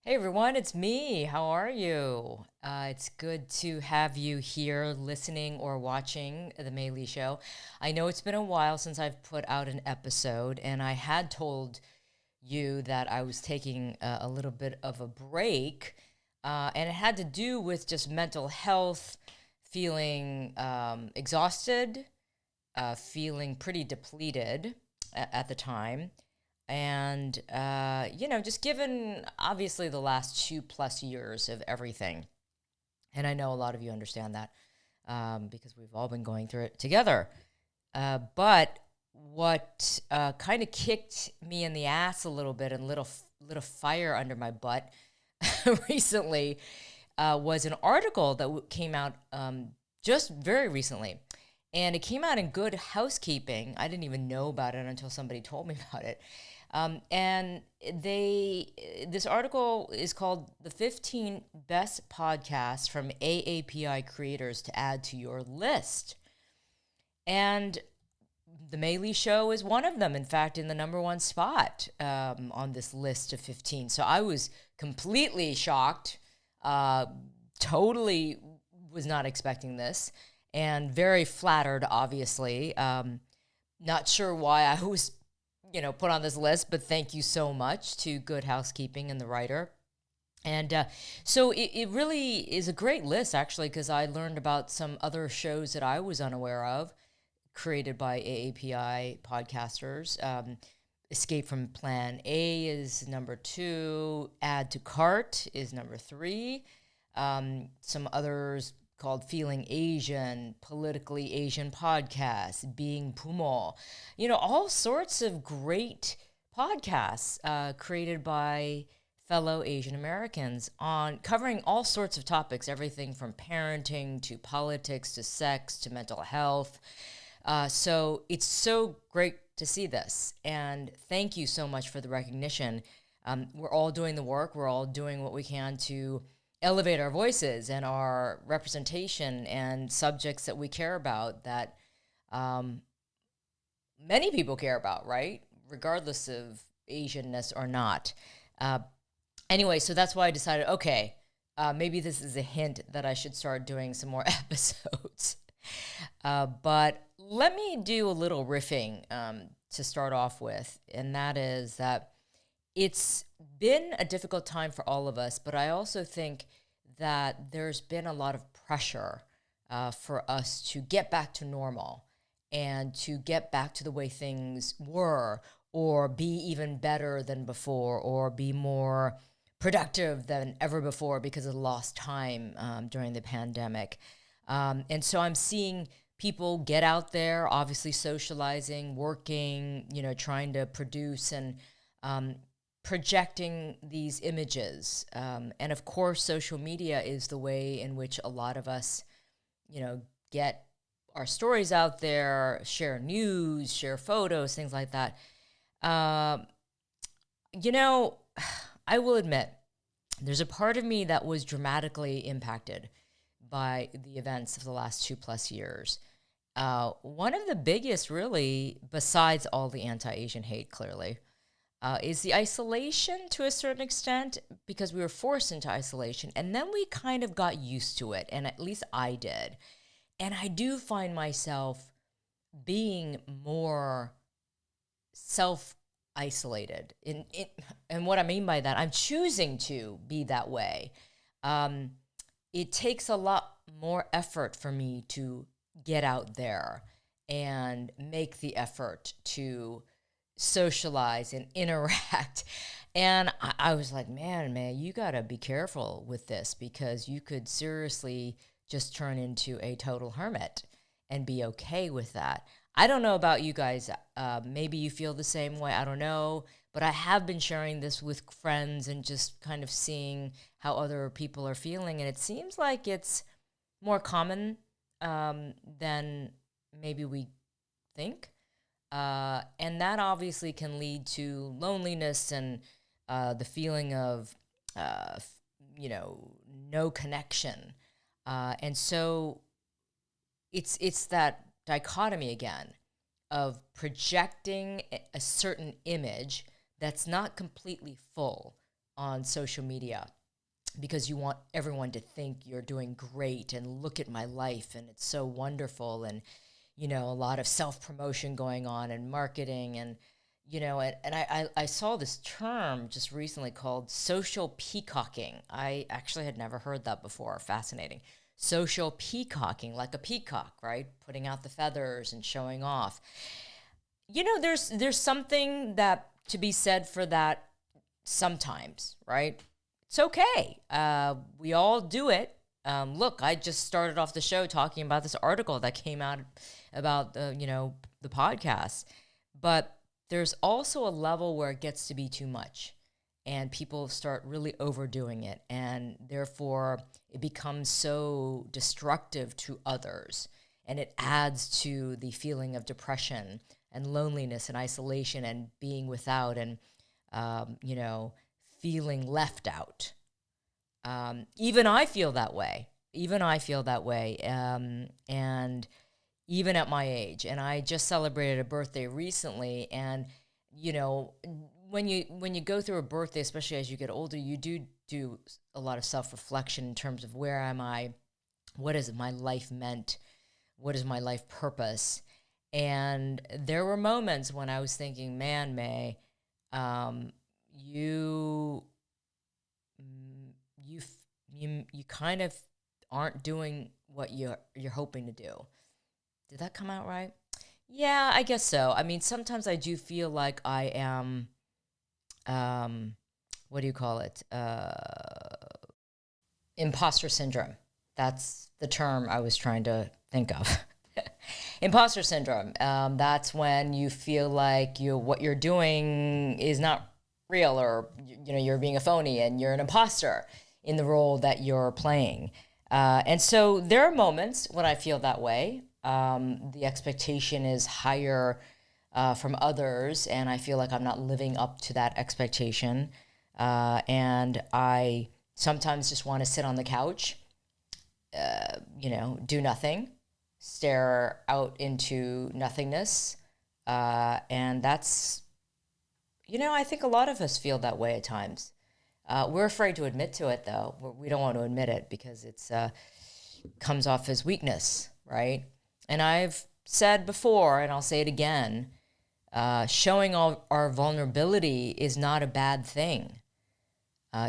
Hey everyone, it's me. How are you? It's good to have you here listening or watching The Mei Lee Show. I know it's been a while since I've put out an episode, and I had told you that I was taking a little bit of a break, and it had to do with just mental health, feeling exhausted, feeling pretty depleted at the time. And, just given obviously the last 2+ years of everything. And I know a lot of you understand that because we've all been going through it together. But what kind of kicked me in the ass a little bit and little fire under my butt recently was an article that came out just very recently. And it came out in Good Housekeeping. I didn't even know about it until somebody told me about it. And this article is called "The 15 Best Podcasts from AAPI Creators to Add to Your List." And The Mei Lee Show is one of them, in fact, in the number one spot on this list of 15. So I was completely shocked, totally was not expecting this, and very flattered, obviously. Not sure why I was put on this list, but thank you so much to Good Housekeeping and the writer. And so it really is a great list, actually, because I learned about some other shows that I was unaware of, created by AAPI podcasters. Escape from Plan A is number 2. Add to Cart is number 3. Some others called Feeling Asian, Politically Asian Podcasts, Being Pumo, all sorts of great podcasts created by fellow Asian Americans on covering all sorts of topics, everything from parenting to politics to sex to mental health. So it's so great to see this. And thank you so much for the recognition. We're all doing the work. We're all doing what we can to elevate our voices and our representation and subjects that we care about, that many people care about, right? Regardless of Asianness or not. Anyway, so that's why I decided, okay, maybe this is a hint that I should start doing some more episodes. But let me do a little riffing to start off with, and that is that it's been a difficult time for all of us, but I also think that there's been a lot of pressure for us to get back to normal and to get back to the way things were, or be even better than before, or be more productive than ever before because of lost time during the pandemic. And so I'm seeing people get out there, obviously socializing, working, trying to produce and projecting these images. And of course, social media is the way in which a lot of us, get our stories out there, share news, share photos, things like that. I will admit, there's a part of me that was dramatically impacted by the events of the last 2+ years. One of the biggest, really, besides all the anti-Asian hate, clearly, is the isolation to a certain extent, because we were forced into isolation, and then we kind of got used to it, and at least I did. And I do find myself being more self-isolated. And what I mean by that, I'm choosing to be that way. It takes a lot more effort for me to get out there and make the effort to socialize and interact. And I was like, man, you got to be careful with this, because you could seriously just turn into a total hermit and be okay with that. I don't know about you guys. Maybe you feel the same way. I don't know. But I have been sharing this with friends and just kind of seeing how other people are feeling. And it seems like it's more common than maybe we think. And that obviously can lead to loneliness and the feeling of, no connection. And so it's that dichotomy again of projecting a certain image that's not completely full on social media because you want everyone to think you're doing great and look at my life and it's so wonderful, and a lot of self-promotion going on and marketing, and I saw this term just recently called social peacocking. I actually had never heard that before. Fascinating. Social peacocking, like a peacock, right? Putting out the feathers and showing off. There's something that to be said for that sometimes, right? It's okay. We all do it. Look, I just started off the show talking about this article that came out about the podcast, but there's also a level where it gets to be too much and people start really overdoing it, and therefore it becomes so destructive to others, and it adds to the feeling of depression and loneliness and isolation and being without and feeling left out. Even I feel that way. And even at my age. And I just celebrated a birthday recently. And, when you go through a birthday, especially as you get older, you do a lot of self-reflection in terms of where am I? What is my life meant? What is my life purpose? And there were moments when I was thinking, man, May, you kind of aren't doing what you're hoping to do. Did that come out right? Yeah, I guess so. I mean, sometimes I do feel like I am, what do you call it? Imposter syndrome. That's the term I was trying to think of. Imposter syndrome. That's when you feel like what you're doing is not real, or you're being a phony and you're an imposter in the role that you're playing. And so there are moments when I feel that way. The expectation is higher from others, and I feel like I'm not living up to that expectation. And I sometimes just want to sit on the couch, do nothing, stare out into nothingness. And that's, I think a lot of us feel that way at times. We're afraid to admit to it, though. We don't want to admit it because it's comes off as weakness, right? And I've said before, and I'll say it again, showing our vulnerability is not a bad thing.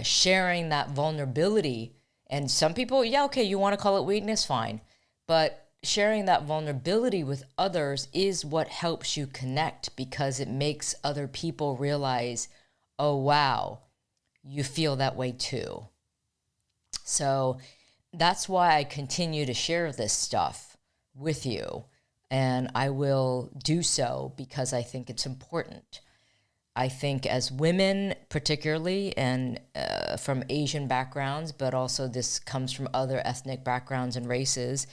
Sharing that vulnerability, and some people, okay, you want to call it weakness, fine. But sharing that vulnerability with others is what helps you connect, because it makes other people realize, oh, wow, you feel that way too. So that's why I continue to share this stuff with you, and I will do so because I think it's important. I think as women particularly, and from Asian backgrounds, but also this comes from other ethnic backgrounds and races,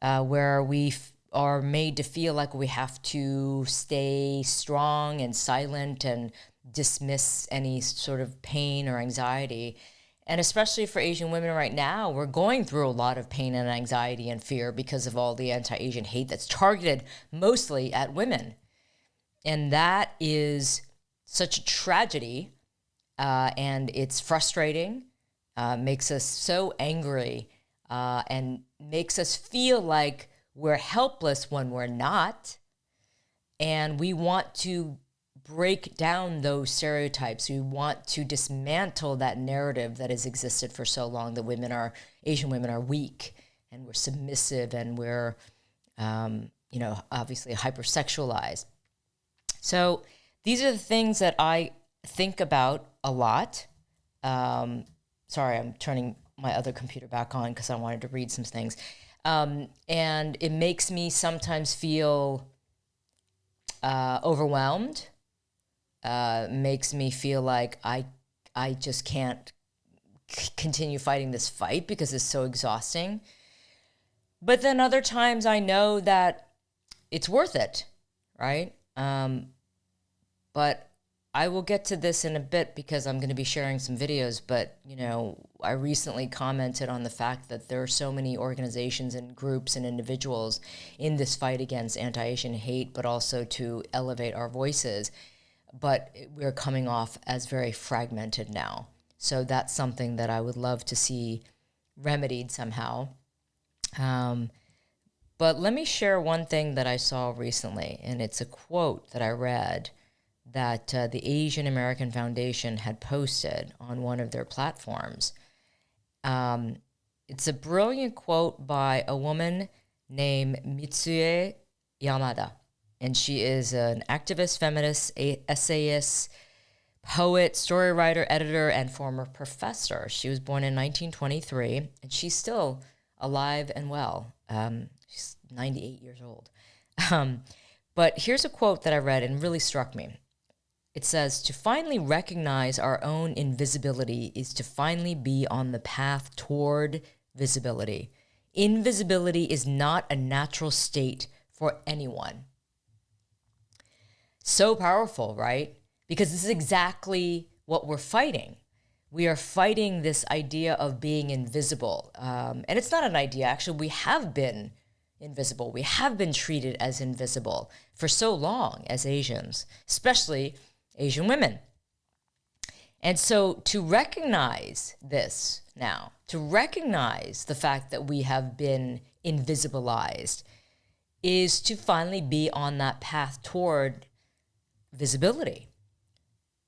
where we are made to feel like we have to stay strong and silent and dismiss any sort of pain or anxiety. And especially for Asian women right now, we're going through a lot of pain and anxiety and fear because of all the anti-Asian hate that's targeted mostly at women. And that is such a tragedy, and it's frustrating, makes us so angry, and makes us feel like we're helpless when we're not. And we want to break down those stereotypes. We want to dismantle that narrative that has existed for so long, that Asian women are weak and we're submissive and we're, obviously hypersexualized. So these are the things that I think about a lot. Sorry, I'm turning my other computer back on because I wanted to read some things. And it makes me sometimes feel overwhelmed. Makes me feel like I just can't continue fighting this fight because it's so exhausting. But then other times I know that it's worth it, right? But I will get to this in a bit because I'm going to be sharing some videos. But, I recently commented on the fact that there are so many organizations and groups and individuals in this fight against anti-Asian hate, but also to elevate our voices. But we're coming off as very fragmented now. So that's something that I would love to see remedied somehow. But let me share one thing that I saw recently, and it's a quote that I read that the Asian American Foundation had posted on one of their platforms. It's a brilliant quote by a woman named Mitsue Yamada, and she is an activist, feminist, essayist, poet, story writer, editor, and former professor. She was born in 1923, and she's still alive and well. She's 98 years old. But here's a quote that I read and really struck me. It says, "To finally recognize our own invisibility is to finally be on the path toward visibility. Invisibility is not a natural state for anyone." So powerful, right? Because this is exactly what we're fighting. We are fighting this idea of being invisible. And it's not an idea. Actually, we have been invisible. We have been treated as invisible for so long as Asians, especially Asian women. And so to recognize this now, to recognize the fact that we have been invisibilized, is to finally be on that path toward visibility.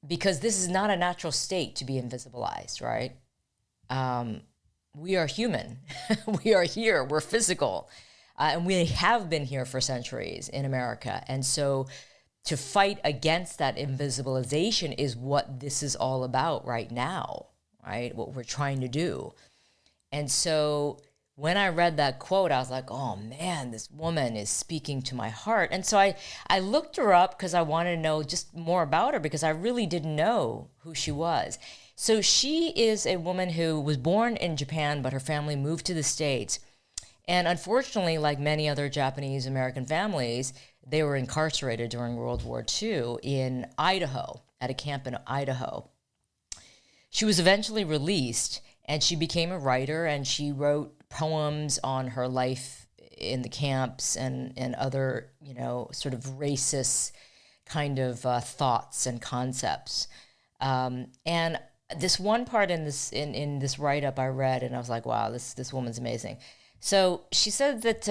Because this is not a natural state to be invisibilized, right? We are human. We are here. We're physical. And we have been here for centuries in America. And so to fight against that invisibilization is what this is all about right now, right? What we're trying to do. And so when I read that quote, I was like, oh man, this woman is speaking to my heart. And so I looked her up because I wanted to know just more about her, because I really didn't know who she was. So she is a woman who was born in Japan, but her family moved to the States. And unfortunately, like many other Japanese American families, they were incarcerated during World War II in Idaho, at a camp in Idaho. She was eventually released, and she became a writer, and she wrote poems on her life in the camps and other, sort of racist kind of thoughts and concepts. And this one part in this write-up I read, and I was like, wow, this woman's amazing. So she said that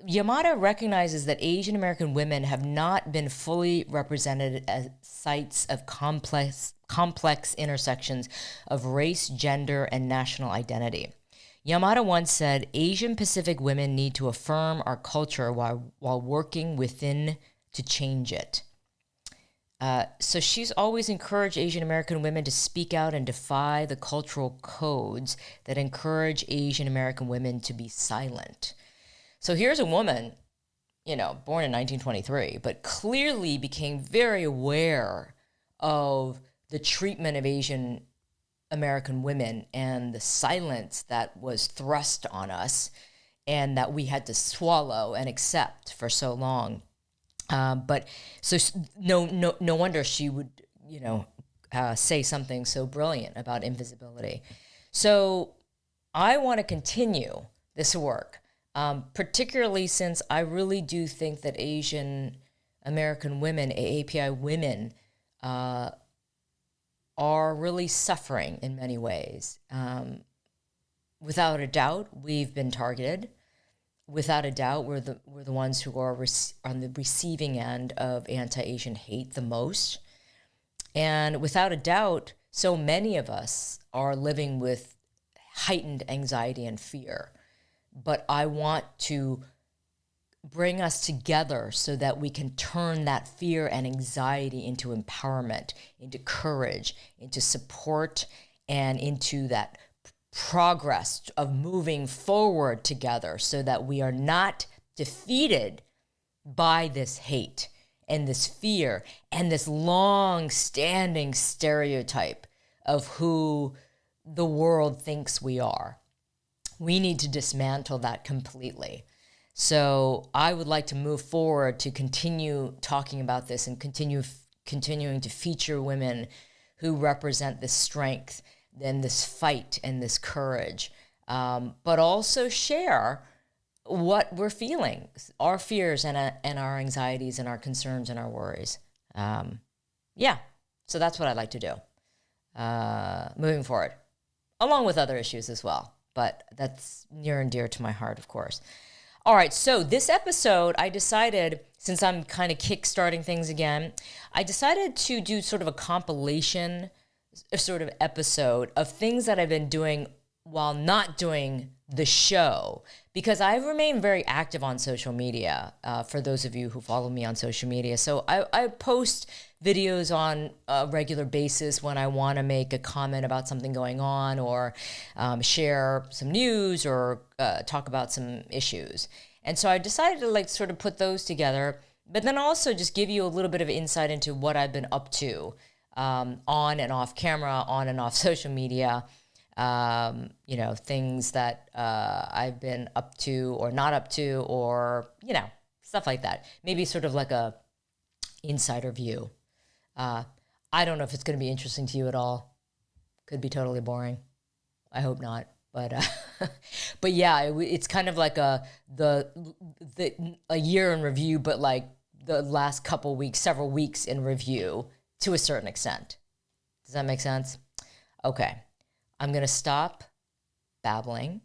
Yamada recognizes that Asian American women have not been fully represented as sites of complex intersections of race, gender, and national identity. Yamada once said, "Asian Pacific women need to affirm our culture while working within to change it." So she's always encouraged Asian American women to speak out and defy the cultural codes that encourage Asian American women to be silent. So here's a woman, born in 1923, but clearly became very aware of the treatment of Asian American women and the silence that was thrust on us and that we had to swallow and accept for so long. But so no wonder she would, say something so brilliant about invisibility. So I want to continue this work, particularly since I really do think that Asian American women, AAPI women, are really suffering in many ways. Without a doubt, we've been targeted. Without a doubt, we're the ones who are on the receiving end of anti-Asian hate the most. And without a doubt, so many of us are living with heightened anxiety and fear. But I want to bring us together so that we can turn that fear and anxiety into empowerment, into courage, into support, and into that progress of moving forward together so that we are not defeated by this hate and this fear and this long-standing stereotype of who the world thinks we are. We need to dismantle that completely. So I would like to move forward to continue talking about this and continuing to feature women who represent this strength and this fight and this courage, but also share what we're feeling, our fears and our anxieties and our concerns and our worries. So that's what I'd like to do. moving forward, along with other issues as well. But that's near and dear to my heart, of course. All right, so this episode, I decided, since I'm kind of kickstarting things again, I decided to do sort of a compilation sort of episode of things that I've been doing while not doing the show, because I've remained very active on social media, for those of you who follow me on social media. So I post videos on a regular basis when I want to make a comment about something going on, or share some news, or talk about some issues. And so I decided to like sort of put those together, but then also just give you a little bit of insight into what I've been up to, on and off camera, on and off social media. Things that I've been up to or not up to, or, stuff like that. Maybe sort of like a insider view. I don't know if it's going to be interesting to you at all. Could be totally boring. I hope not. But but yeah, it's kind of like a year in review, but like the last couple weeks, several weeks in review to a certain extent. Does that make sense? Okay. I'm going to stop babbling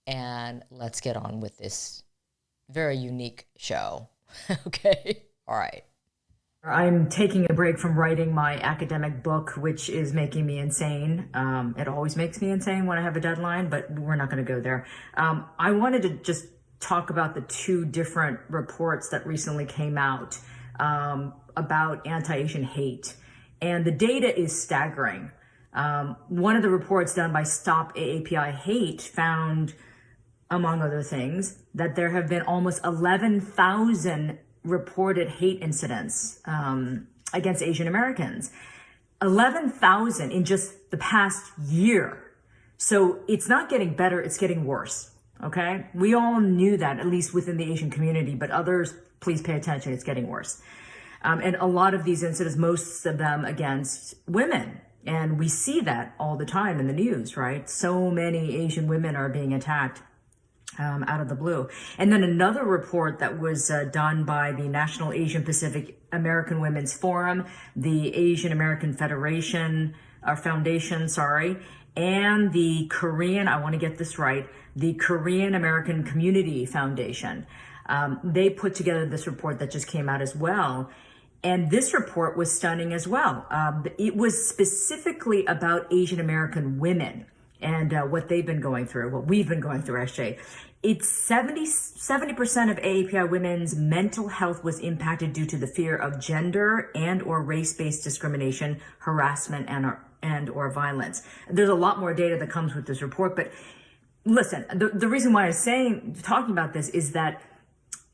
and let's get on with this very unique show. Okay? All right. I'm taking a break from writing my academic book, which is making me insane. It always makes me insane when I have a deadline, but we're not going to go there. I wanted to just talk about the two different reports that recently came out about anti-Asian hate. And the data is staggering. One of the reports done by Stop AAPI Hate found, among other things, that there have been almost 11,000 reported hate incidents against Asian Americans. 11,000 in just the past year. So it's not getting better, it's getting worse, okay? We all knew that, at least within the Asian community, but others, please pay attention, it's getting worse. And a lot of these incidents, most of them against women. And we see that all the time in the news, right? So many Asian women are being attacked out of the blue. And then another report that was done by the National Asian Pacific American Women's Forum, the Asian American Foundation, and the Korean, I want to get this right, the Korean American Community Foundation. They put together this report that just came out as well. And this report was stunning as well. It was specifically about Asian American women and what they've been going through, what we've been going through, actually. It's 70% of AAPI women's mental health was impacted due to the fear of gender and or race-based discrimination, harassment, and or violence. There's a lot more data that comes with this report, but listen, the reason why I'm talking about this is that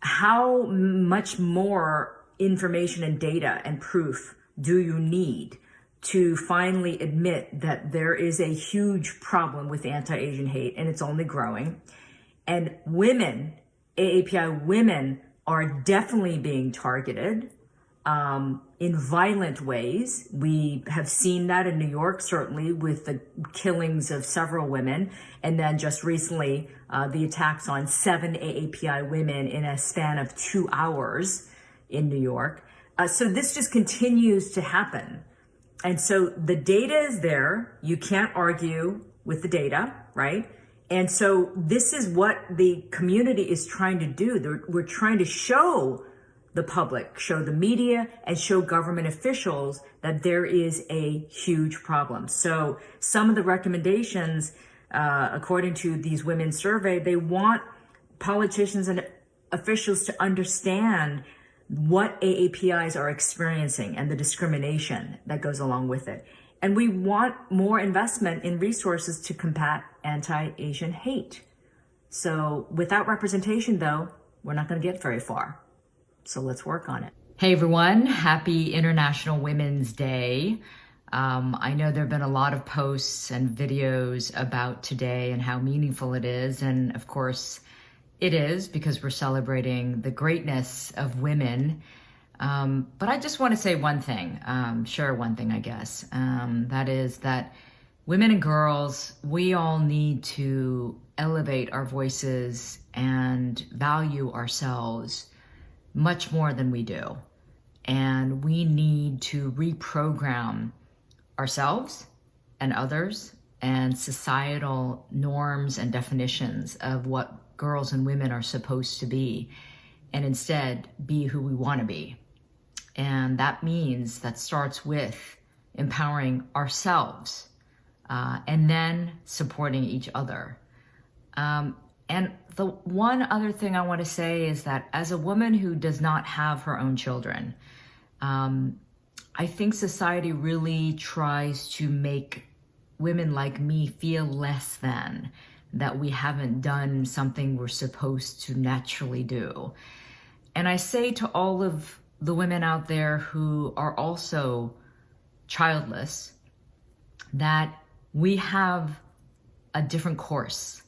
how much more information and data and proof do you need to finally admit that there is a huge problem with anti-Asian hate, and it's only growing? And women, AAPI women, are definitely being targeted in violent ways. We have seen that in New York, certainly, with the killings of several women. And then just recently, the attacks on 7 AAPI women in a span of 2 hours in New York. So this just continues to happen. And so the data is there. You can't argue with the data, right? And so this is what the community is trying to do. We're trying to show the public, show the media, and show government officials that there is a huge problem. So some of the recommendations, according to these women's survey, they want politicians and officials to understand what AAPIs are experiencing and the discrimination that goes along with it. And we want more investment in resources to combat anti-Asian hate. So without representation, though, we're not going to get very far. So let's work on it. Hey, everyone. Happy International Women's Day. I know there have been a lot of posts and videos about today and how meaningful it is. And of course, it is, because we're celebrating the greatness of women. But I just want to say one thing, share one thing, I guess. That is that women and girls, we all need to elevate our voices and value ourselves much more than we do. And we need to reprogram ourselves and others and societal norms and definitions of what girls and women are supposed to be, and instead be who we want to be. And that means that starts with empowering ourselves and then supporting each other. And the one other thing I want to say is that as a woman who does not have her own children, I think society really tries to make women like me feel less than, that we haven't done something we're supposed to naturally do. And I say to all of the women out there who are also childless that we have a different course.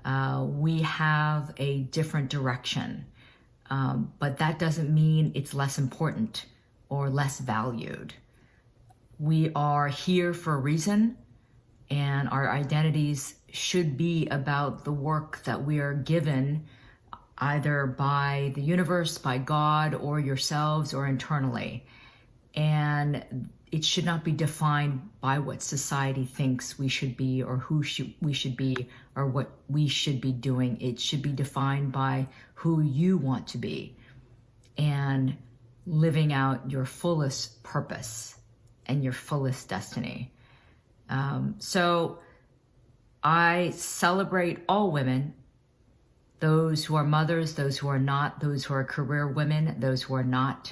We have a different direction. But that doesn't mean it's less important or less valued. We are here for a reason, and our identities should be about the work that we are given either by the universe, by God, or yourselves, or internally. And it should not be defined by what society thinks we should be, or we should be, or what we should be doing. It should be defined by who you want to be and living out your fullest purpose and your fullest destiny. So I celebrate all women, those who are mothers, those who are not, those who are career women, those who are not.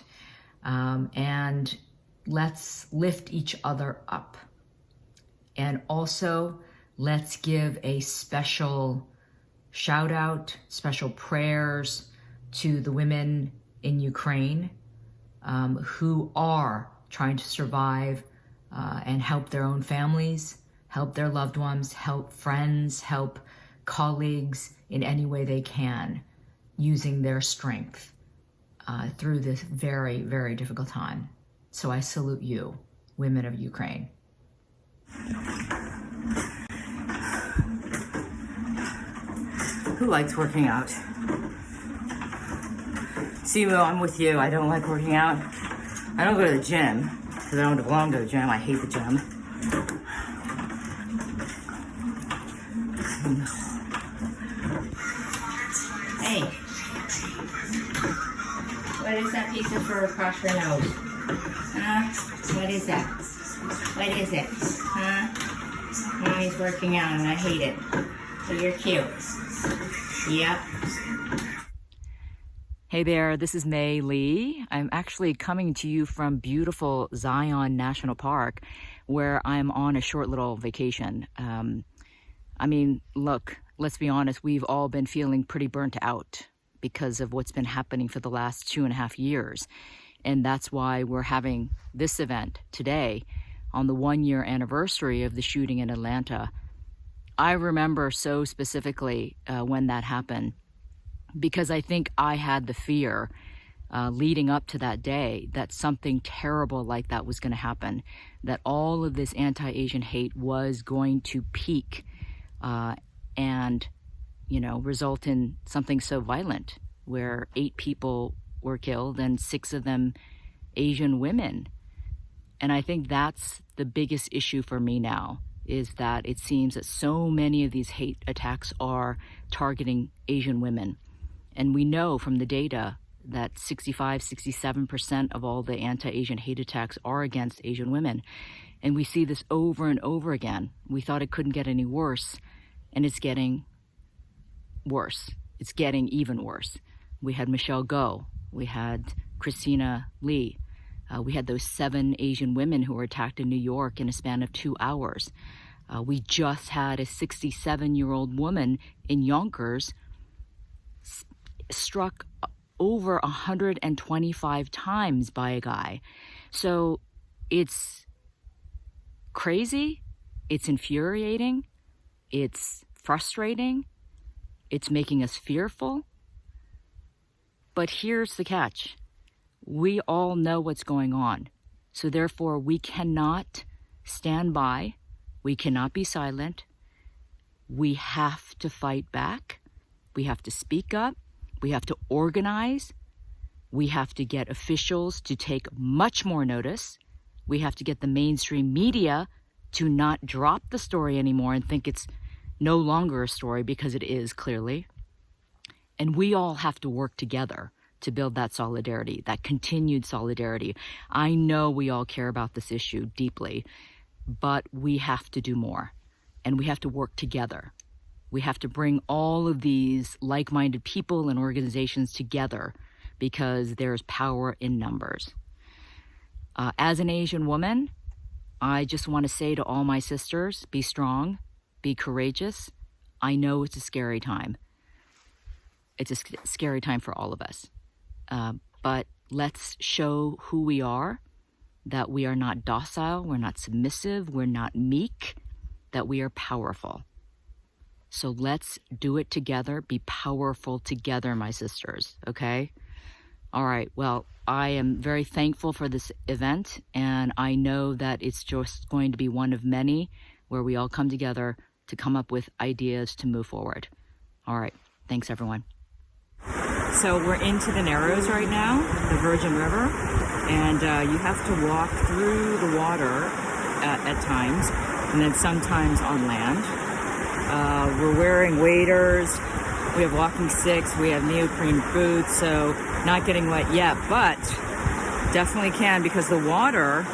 And let's lift each other up. And also, let's give a special shout out, special prayers to the women in Ukraine who are trying to survive and help their own families, help their loved ones, help friends, help colleagues in any way they can, using their strength through this very, very difficult time. So I salute you, women of Ukraine. Who likes working out? Simu, I'm with you. I don't like working out. I don't go to the gym because I don't belong to the gym. I hate the gym. Hey, what is that piece of fur across your nose? What is that? What is it? Mommy's working out and I hate it. So you're cute. Yep. Hey there, this is Mei Lee. I'm actually coming to you from beautiful Zion National Park, where I'm on a short little vacation. Look, let's be honest, we've all been feeling pretty burnt out because of what's been happening for the last 2.5 years. And that's why we're having this event today on the 1-year anniversary of the shooting in Atlanta. I remember so specifically when that happened, because I think I had the fear leading up to that day that something terrible like that was going to happen, that all of this anti-Asian hate was going to peak and, result in something so violent where 8 people were killed and 6 of them Asian women. And I think that's the biggest issue for me now, is that it seems that so many of these hate attacks are targeting Asian women. And we know from the data that 65-67% of all the anti-Asian hate attacks are against Asian women. And we see this over and over again. We thought it couldn't get any worse, and it's getting worse. It's getting even worse. We had Michelle Go. We had Christina Lee. We had those 7 Asian women who were attacked in New York in a span of 2 hours. We just had a 67-year-old woman in Yonkers struck over 125 times by a guy. So it's crazy, it's infuriating, it's frustrating, it's making us fearful. But here's the catch. We all know what's going on. So therefore, we cannot stand by. We cannot be silent. We have to fight back. We have to speak up. We have to organize. We have to get officials to take much more notice. We have to get the mainstream media to not drop the story anymore and think it's no longer a story, because it is clearly. And we all have to work together to build that solidarity, that continued solidarity. I know we all care about this issue deeply, but we have to do more, and we have to work together. We have to bring all of these like-minded people and organizations together, because there's power in numbers. As an Asian woman, I just want to say to all my sisters, be strong, be courageous. I know it's a scary time. It's a scary time for all of us. But let's show who we are, that we are not docile, we're not submissive, we're not meek, that we are powerful. So let's do it together, be powerful together, my sisters, okay? All right, well, I am very thankful for this event, and I know that it's just going to be one of many where we all come together to come up with ideas to move forward. All right, thanks everyone. So we're into the Narrows right now, the Virgin River, and you have to walk through the water at times, and then sometimes on land. We're wearing waders, we have walking sticks, we have neoprene boots, so not getting wet yet, but definitely can, because the water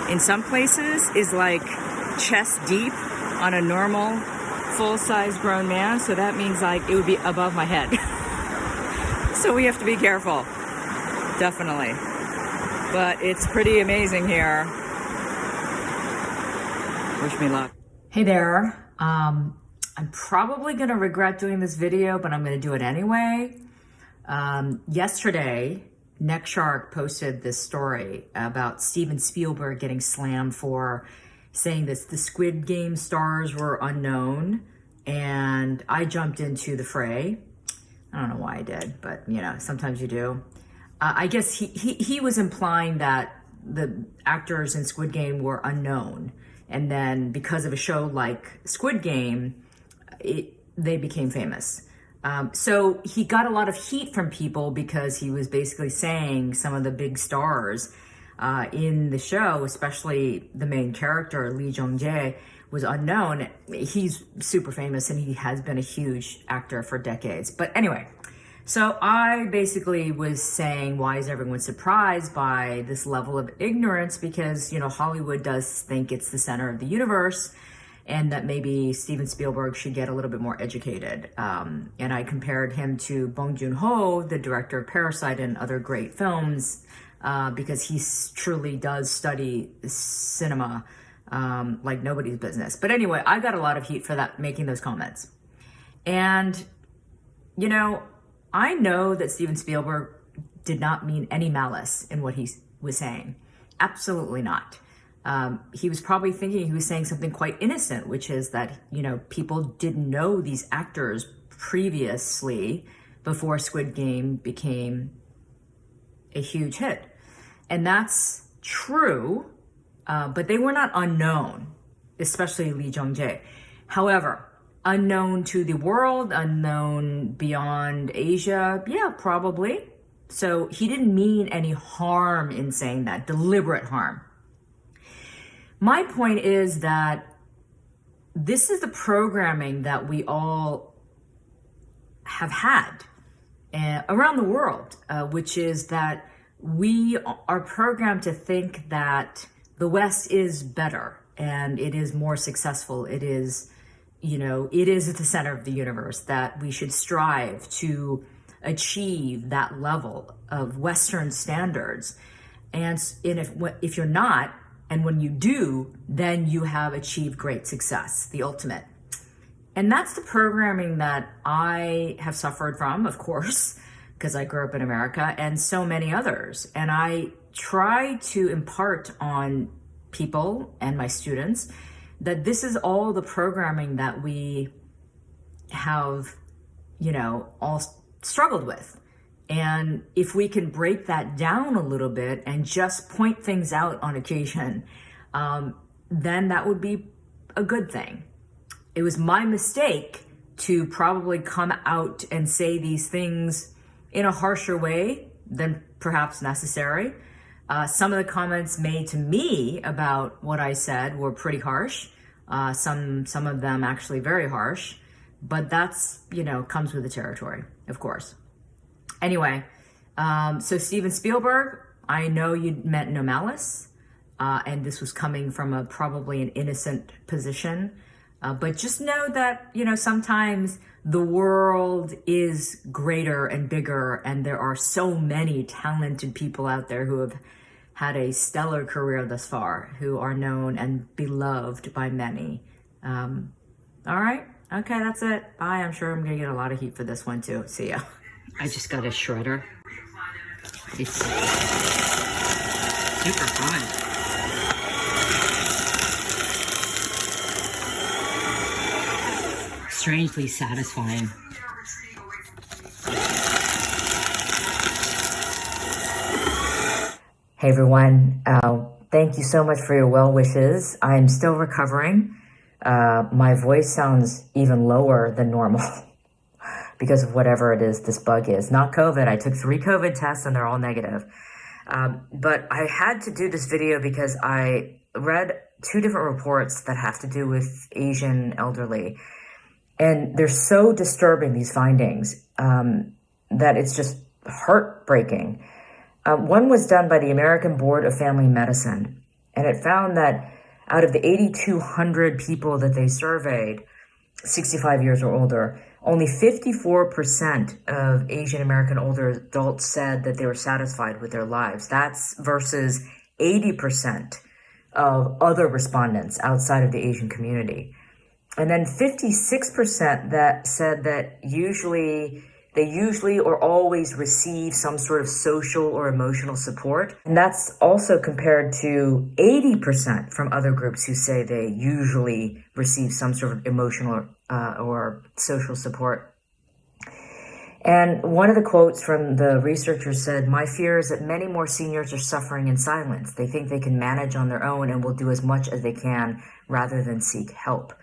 in some places is like chest deep on a normal full-size grown man, so that means like it would be above my head. So we have to be careful, definitely. But it's pretty amazing here. Wish me luck. Hey there. I'm probably going to regret doing this video, but I'm going to do it anyway. Yesterday, Neck Shark posted this story about Steven Spielberg getting slammed for saying that the Squid Game stars were unknown, and I jumped into the fray. I don't know why I did, but you know, sometimes you do. I guess he was implying that the actors in Squid Game were unknown, and then because of a show like Squid Game, they became famous. So he got a lot of heat from people because he was basically saying some of the big stars in the show, especially the main character, Lee Jong-jae, was unknown. He's super famous and he has been a huge actor for decades. But anyway, so I basically was saying, why is everyone surprised by this level of ignorance? Because, you know, Hollywood does think it's the center of the universe, and that maybe Steven Spielberg should get a little bit more educated. And I compared him to Bong Joon-ho, the director of Parasite and other great films, because he truly does study cinema like nobody's business. But anyway, I got a lot of heat for that, making those comments. And, you know, I know that Steven Spielberg did not mean any malice in what he was saying. Absolutely not. He was probably thinking he was saying something quite innocent, which is that, you know, people didn't know these actors previously before Squid Game became a huge hit. And that's true, but they were not unknown, especially Lee Jong-jae. However, unknown to the world, unknown beyond Asia, yeah, probably. So he didn't mean any harm in saying that, deliberate harm. My point is that this is the programming that we all have had around the world, which is that we are programmed to think that the West is better and it is more successful. It is, you know, it is at the center of the universe, that we should strive to achieve that level of Western standards. And if you're not, and when you do, then you have achieved great success, the ultimate. And that's the programming that I have suffered from, of course, because I grew up in America, and so many others. And I try to impart on people and my students that this is all the programming that we have, you know, all struggled with. And if we can break that down a little bit and just point things out on occasion, then that would be a good thing. It was my mistake to probably come out and say these things in a harsher way than perhaps necessary. Some of the comments made to me about what I said were pretty harsh. Some of them actually very harsh, but that's, comes with the territory, of course. Anyway, so Steven Spielberg, I know you meant no malice, and this was coming from probably an innocent position. But just know that, sometimes the world is greater and bigger, and there are so many talented people out there who have had a stellar career thus far, who are known and beloved by many. All right. Okay, that's it. Bye. I'm sure I'm going to get a lot of heat for this one too. See ya. I just got a shredder. It's super fun. Strangely satisfying. Hey everyone, thank you so much for your well wishes. I'm still recovering. My voice sounds even lower than normal because of whatever it is this bug is. Not COVID. I took 3 COVID tests and they're all negative. But I had to do this video because I read 2 different reports that have to do with Asian elderly. And they're so disturbing, these findings, that it's just heartbreaking. One was done by the American Board of Family Medicine, and it found that out of the 8,200 people that they surveyed, 65 years or older, only 54% of Asian American older adults said that they were satisfied with their lives. That's versus 80% of other respondents outside of the Asian community. And then 56% that said that they usually or always receive some sort of social or emotional support. And that's also compared to 80% from other groups who say they usually receive some sort of emotional or social support. And one of the quotes from the researchers said, "My fear is that many more seniors are suffering in silence. They think they can manage on their own and will do as much as they can rather than seek help."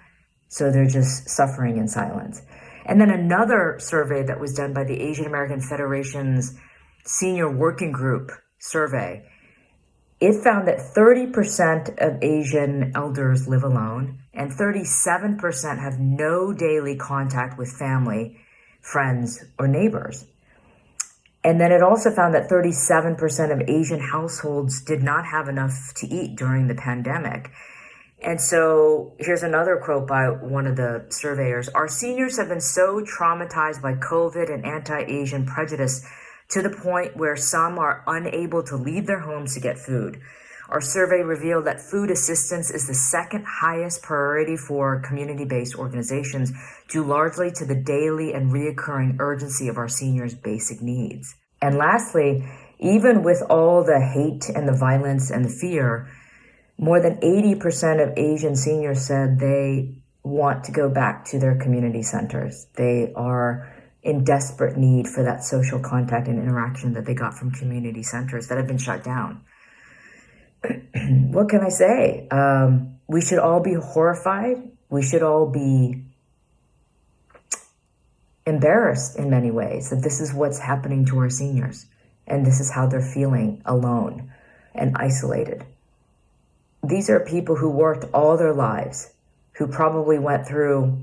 So they're just suffering in silence. And then another survey that was done by the Asian American Federation's Senior Working Group survey, it found that 30% of Asian elders live alone and 37% have no daily contact with family, friends, or neighbors. And then it also found that 37% of Asian households did not have enough to eat during the pandemic. And so here's another quote by one of the surveyors. "Our seniors have been so traumatized by COVID and anti-Asian prejudice to the point where some are unable to leave their homes to get food. Our survey revealed that food assistance is the second highest priority for community-based organizations, due largely to the daily and reoccurring urgency of our seniors' basic needs." And lastly, even with all the hate and the violence and the fear, more than 80% of Asian seniors said they want to go back to their community centers. They are in desperate need for that social contact and interaction that they got from community centers that have been shut down. What can I say? We should all be horrified. We should all be embarrassed in many ways that this is what's happening to our seniors. And this is how they're feeling alone and isolated. These are people who worked all their lives, who probably went through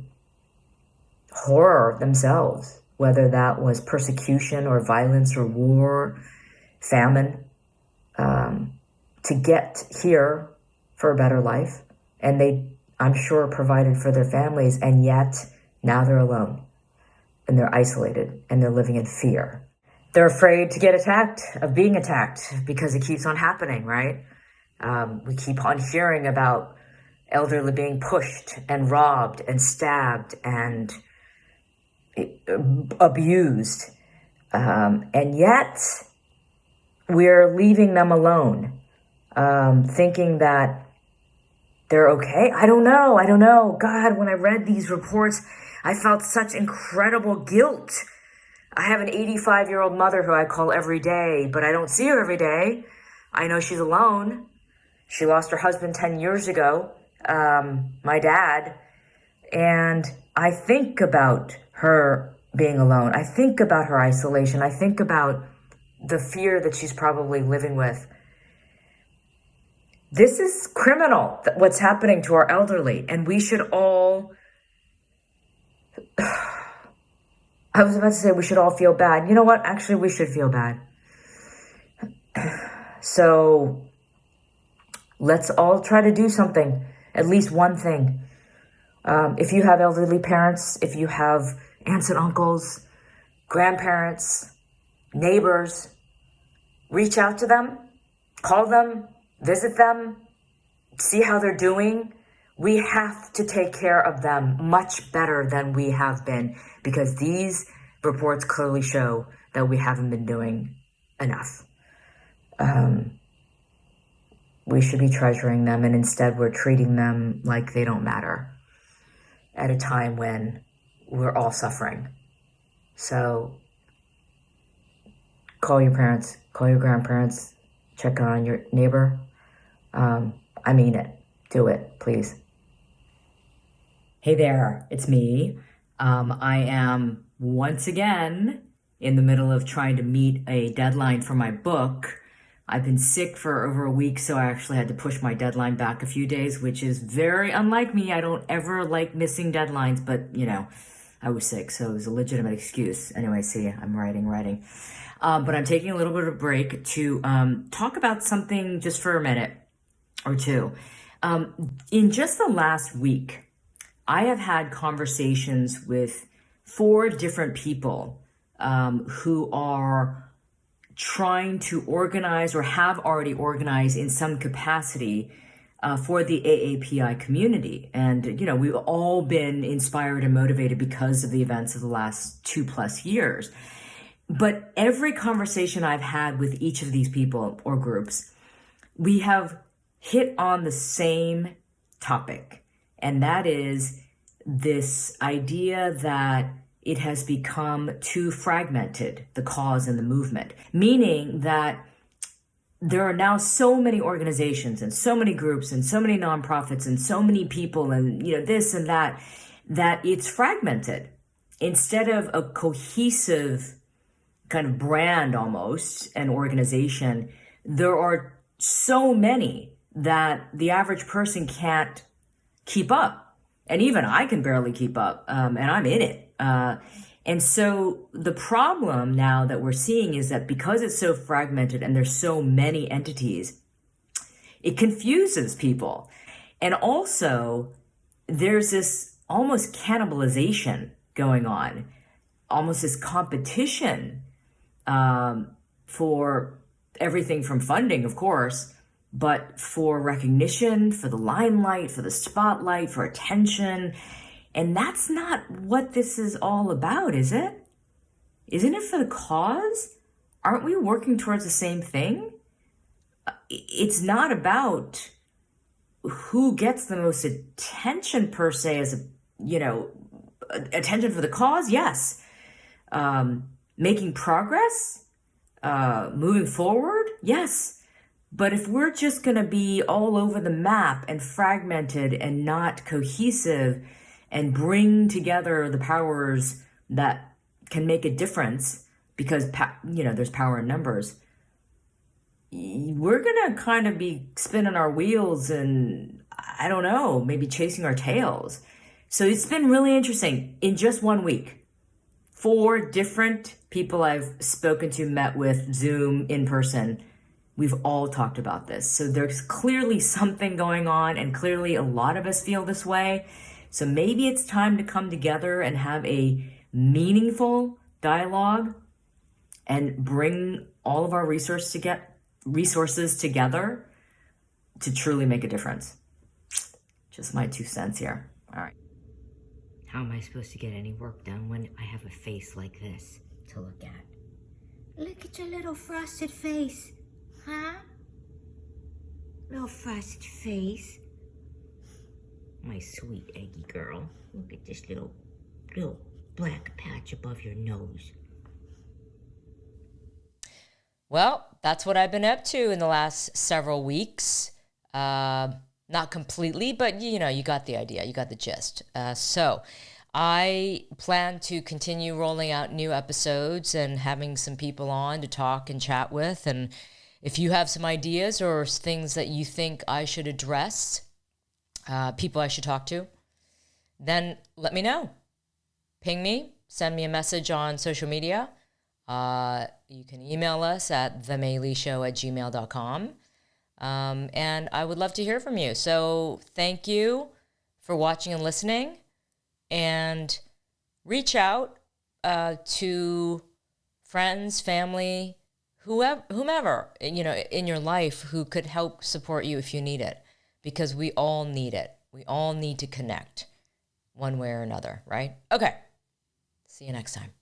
horror themselves, whether that was persecution or violence or war, famine, to get here for a better life. And they, I'm sure, provided for their families, and yet now they're alone and they're isolated and they're living in fear. They're afraid to get attacked, of being attacked, because it keeps on happening, right? We keep on hearing about elderly being pushed and robbed and stabbed and abused. And yet we're leaving them alone, thinking that they're okay. I don't know. God, when I read these reports, I felt such incredible guilt. I have an 85-year-old mother who I call every day, but I don't see her every day. I know she's alone. She lost her husband 10 years ago, my dad, and I think about her being alone. I think about her isolation. I think about the fear that she's probably living with. This is criminal, what's happening to our elderly. And we should all, I was about to say we should all feel bad. You know what? Actually, we should feel bad. So let's all try to do something, at least one thing. If you have elderly parents, if you have aunts and uncles, grandparents, neighbors, reach out to them, call them, visit them, see how they're doing. We have to take care of them much better than we have been, because these reports clearly show that we haven't been doing enough. We should be treasuring them, and instead we're treating them like they don't matter at a time when we're all suffering. So call your parents, call your grandparents, check on your neighbor. I mean it. Do it, please. Hey there, it's me. I am once again in the middle of trying to meet a deadline for my book. I've been sick for over a week, so I actually had to push my deadline back a few days, which is very unlike me. I don't ever like missing deadlines, but I was sick, so it was a legitimate excuse. Anyway, see, I'm writing. But I'm taking a little bit of a break to talk about something just for a minute or two. In just the last week, I have had conversations with 4 different people who are trying to organize or have already organized in some capacity for the AAPI community. And, we've all been inspired and motivated because of the events of the last 2+ years. But every conversation I've had with each of these people or groups, we have hit on the same topic. And that is this idea that it has become too fragmented, the cause and the movement, meaning that there are now so many organizations and so many groups and so many nonprofits and so many people and, this and that it's fragmented instead of a cohesive kind of brand almost, an organization. There are so many that the average person can't keep up. And even I can barely keep up, and I'm in it. And so the problem now that we're seeing is that because it's so fragmented and there's so many entities, it confuses people. And also there's this almost cannibalization going on, almost this competition for everything from funding, of course, but for recognition, for the limelight, for the spotlight, for attention. And that's not what this is all about, is it? Isn't it for the cause? Aren't we working towards the same thing? It's not about who gets the most attention per se as attention for the cause, yes. Making progress, moving forward, yes. But if we're just going to be all over the map and fragmented and not cohesive and bring together the powers that can make a difference, because, there's power in numbers, we're going to kind of be spinning our wheels and, I don't know, maybe chasing our tails. So it's been really interesting. In just 1 week, 4 different people I've spoken to, met with, Zoom, in person, we've all talked about this. So there's clearly something going on, and clearly a lot of us feel this way. So maybe it's time to come together and have a meaningful dialogue and bring all of our resources together to truly make a difference. Just my 2 cents here. All right. How am I supposed to get any work done when I have a face like this to look at? Look at your little frosted face. Huh? Little frosted face. My sweet eggy girl. Look at this little black patch above your nose. Well, that's what I've been up to in the last several weeks. Not completely, but you got the idea. You got the gist. So I plan to continue rolling out new episodes and having some people on to talk and chat with and If you have some ideas or things that you think I should address, people I should talk to, then let me know. Ping me, send me a message on social media. You can email us at themaylyshow@gmail.com. And I would love to hear from you. So thank you for watching and listening, and reach out to friends, family, whomever, in your life who could help support you if you need it, because we all need it. We all need to connect one way or another, right? Okay. See you next time.